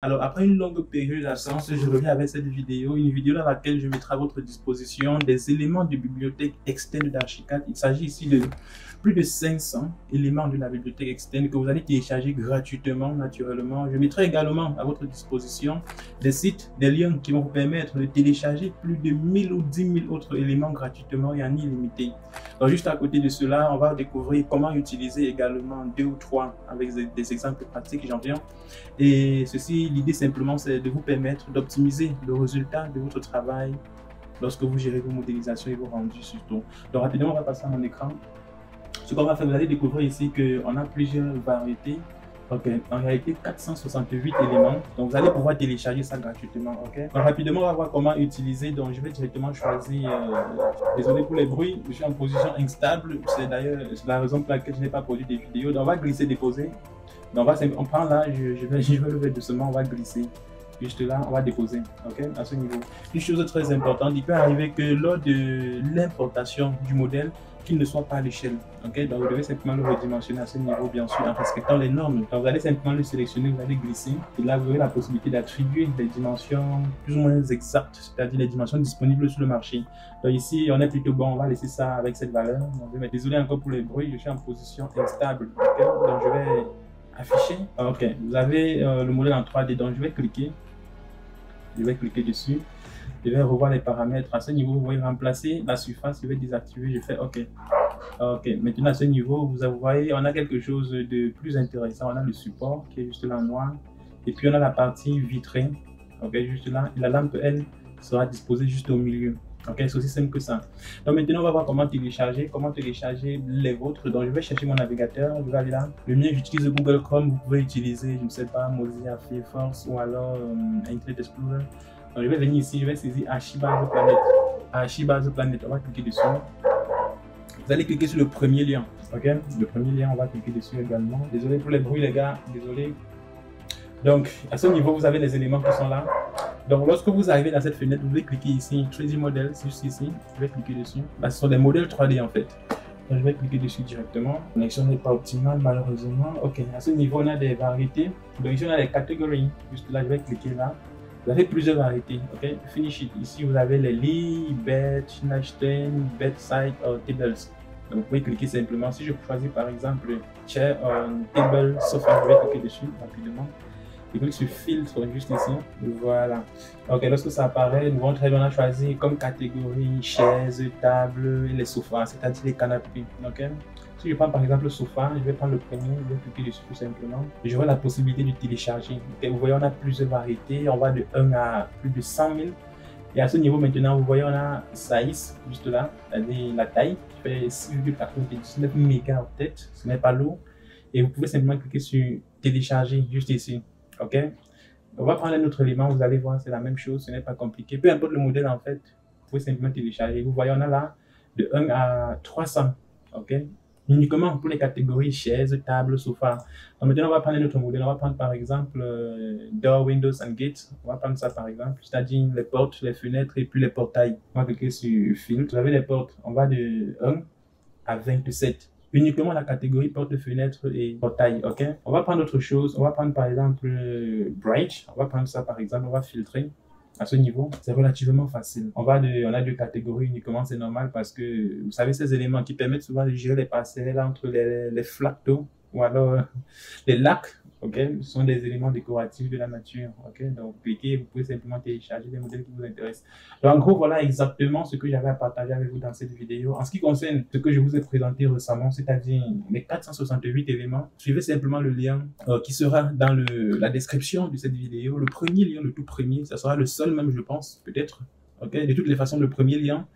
Alors, après une longue période d'absence, je reviens avec cette vidéo, une vidéo dans laquelle je mettrai à votre disposition des éléments de bibliothèque externe d'Archicad. Il s'agit ici de plus de 500 éléments de la bibliothèque externe que vous allez télécharger gratuitement, naturellement. Je mettrai également à votre disposition des sites, des liens qui vont vous permettre de télécharger plus de 1000 ou 10 000 autres éléments gratuitement et en illimité. Donc, juste à côté de cela, on va découvrir comment utiliser également 2 ou 3 avec des exemples pratiques, j'en viens. Et ceci, l'idée simplement, c'est de vous permettre d'optimiser le résultat de votre travail lorsque vous gérez vos modélisations et vos rendus surtout. Donc rapidement, on va passer à mon écran. Ce qu'on va faire, vous allez découvrir ici qu'on a plusieurs variétés. Ok, en réalité 468 éléments. Donc vous allez pouvoir télécharger ça gratuitement. Ok. Donc rapidement, on va voir comment utiliser. Donc je vais directement choisir. Désolé pour les bruits, je suis en position instable. C'est d'ailleurs la raison pour laquelle je n'ai pas produit des vidéos. Donc on va glisser, déposer. Donc on prend là, je vais lever doucement, on va glisser. Juste là, on va déposer, ok, à ce niveau. Une chose très importante, il peut arriver que lors de l'importation du modèle, qu'il ne soit pas à l'échelle, ok. Donc vous devez simplement le redimensionner à ce niveau, bien sûr, en respectant les normes. Donc vous allez simplement le sélectionner, vous allez glisser, et là vous aurez la possibilité d'attribuer des dimensions plus ou moins exactes, c'est-à-dire les dimensions disponibles sur le marché. Donc ici, on est plutôt bon, on va laisser ça avec cette valeur. Donc, désolé encore pour les bruits, je suis en position instable, ok. Donc je vais afficher. Ok, vous avez le modèle en 3D, donc je vais cliquer dessus, je vais revoir les paramètres. À ce niveau, vous voyez remplacer la surface, je vais désactiver, je fais OK. Ok, maintenant à ce niveau, vous voyez, on a quelque chose de plus intéressant. On a le support qui est juste là en noir, et puis on a la partie vitrée, ok, juste là, et la lampe, elle, sera disposée juste au milieu. Ok, c'est aussi simple que ça. Donc maintenant, on va voir comment télécharger les vôtres. Donc je vais chercher mon navigateur, je vais aller là. Le mien, j'utilise Google Chrome. Vous pouvez utiliser, je ne sais pas, Mozilla Firefox ou alors Internet Explorer. Donc je vais venir ici, je vais saisir Archibase Planet. Archibase Planet, on va cliquer dessus. Vous allez cliquer sur le premier lien. Ok, le premier lien, on va cliquer dessus également. Désolé pour les bruits, les gars, désolé. Donc à ce niveau, vous avez les éléments qui sont là. Donc, lorsque vous arrivez dans cette fenêtre, vous pouvez cliquer ici, 3D Model, c'est juste ici. Je vais cliquer dessus. Bah, ce sont des modèles 3D en fait. Donc, je vais cliquer dessus directement. La connexion n'est pas optimale, malheureusement. Ok, à ce niveau, on a des variétés. Donc, ici, on a des catégories. Juste là, je vais cliquer là. Vous avez plusieurs variétés. Ok, finish it. Ici, vous avez les lits, bed, Schneider, bedside or tables. Donc, vous pouvez cliquer simplement. Si je choisis par exemple chair, table, sofa, je vais cliquer dessus rapidement. Je clique sur filtre juste ici, voilà. Ok, lorsque ça apparaît, nous allons très bien choisir comme catégorie chaises, tables et les sofas, c'est-à-dire les canapés. Ok. Si je prends par exemple le sofa, je vais prendre le premier, je vais cliquer dessus tout simplement. Et j'aurai la possibilité de télécharger. Okay, vous voyez, on a plusieurs variétés, on va de 1 à plus de 100 000. Et à ce niveau maintenant, vous voyez, on a size juste là, c'est-à-dire la taille qui fait 6,99 mégaoctets, ce n'est pas lourd. Et vous pouvez simplement cliquer sur télécharger juste ici. Ok, on va prendre un autre élément, vous allez voir, c'est la même chose, ce n'est pas compliqué. Peu importe le modèle, en fait, vous pouvez simplement télécharger. Vous voyez, on a là de 1 à 300. Ok, uniquement pour les catégories chaises, tables, sofa. Donc maintenant, on va prendre un autre modèle. On va prendre par exemple Door, Windows and Gates. On va prendre ça par exemple, c'est-à-dire les portes, les fenêtres et puis les portails. On va cliquer sur filtre. Vous avez les portes, on va de 1 à 27. Uniquement la catégorie porte, fenêtre et portail, ok. On va prendre autre chose, on va prendre par exemple Bright, on va prendre ça par exemple, on va filtrer. À ce niveau, c'est relativement facile. On a deux catégories uniquement, c'est normal parce que vous savez ces éléments qui permettent souvent de gérer les passerelles entre les flaques d'eau ou alors les lacs. Ok, ce sont des éléments décoratifs de la nature. Ok, donc vous cliquez, vous pouvez simplement télécharger les modèles qui vous intéressent. Donc en gros, voilà exactement ce que j'avais à partager avec vous dans cette vidéo. En ce qui concerne ce que je vous ai présenté récemment, c'est-à-dire les 468 éléments, suivez simplement le lien qui sera dans la description de cette vidéo. Le premier lien, le tout premier, ça sera le seul même, je pense, peut-être. Ok, de toutes les façons, le premier lien,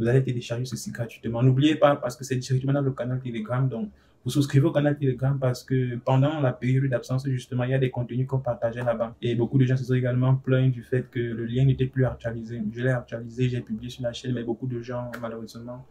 vous allez télécharger ceci gratuitement. N'oubliez pas, parce que c'est directement dans le canal Telegram, donc vous souscrivez au canal Telegram parce que pendant la période d'absence, justement, il y a des contenus qu'on partageait là-bas. Et beaucoup de gens se sont également plaints du fait que le lien n'était plus actualisé. Je l'ai actualisé, j'ai publié sur la chaîne, mais beaucoup de gens, malheureusement,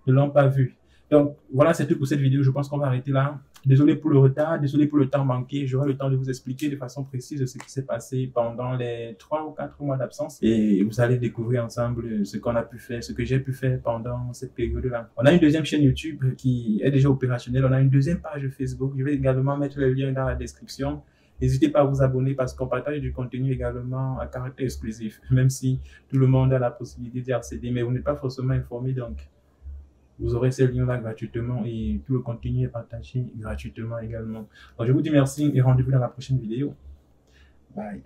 ne l'ont pas vu. Donc, voilà, c'est tout pour cette vidéo. Je pense qu'on va arrêter là. Désolé pour le retard, désolé pour le temps manqué. J'aurai le temps de vous expliquer de façon précise ce qui s'est passé pendant les 3 ou 4 mois d'absence. Et vous allez découvrir ensemble ce qu'on a pu faire, ce que j'ai pu faire pendant cette période-là. On a une deuxième chaîne YouTube qui est déjà opérationnelle. On a une deuxième page Facebook. Je vais également mettre le lien dans la description. N'hésitez pas à vous abonner parce qu'on partage du contenu également à caractère exclusif, même si tout le monde a la possibilité d'y accéder, mais vous n'êtes pas forcément informé, donc vous aurez ces liens-là gratuitement et tout le contenu est partagé gratuitement également. Donc, je vous dis merci et rendez-vous dans la prochaine vidéo. Bye.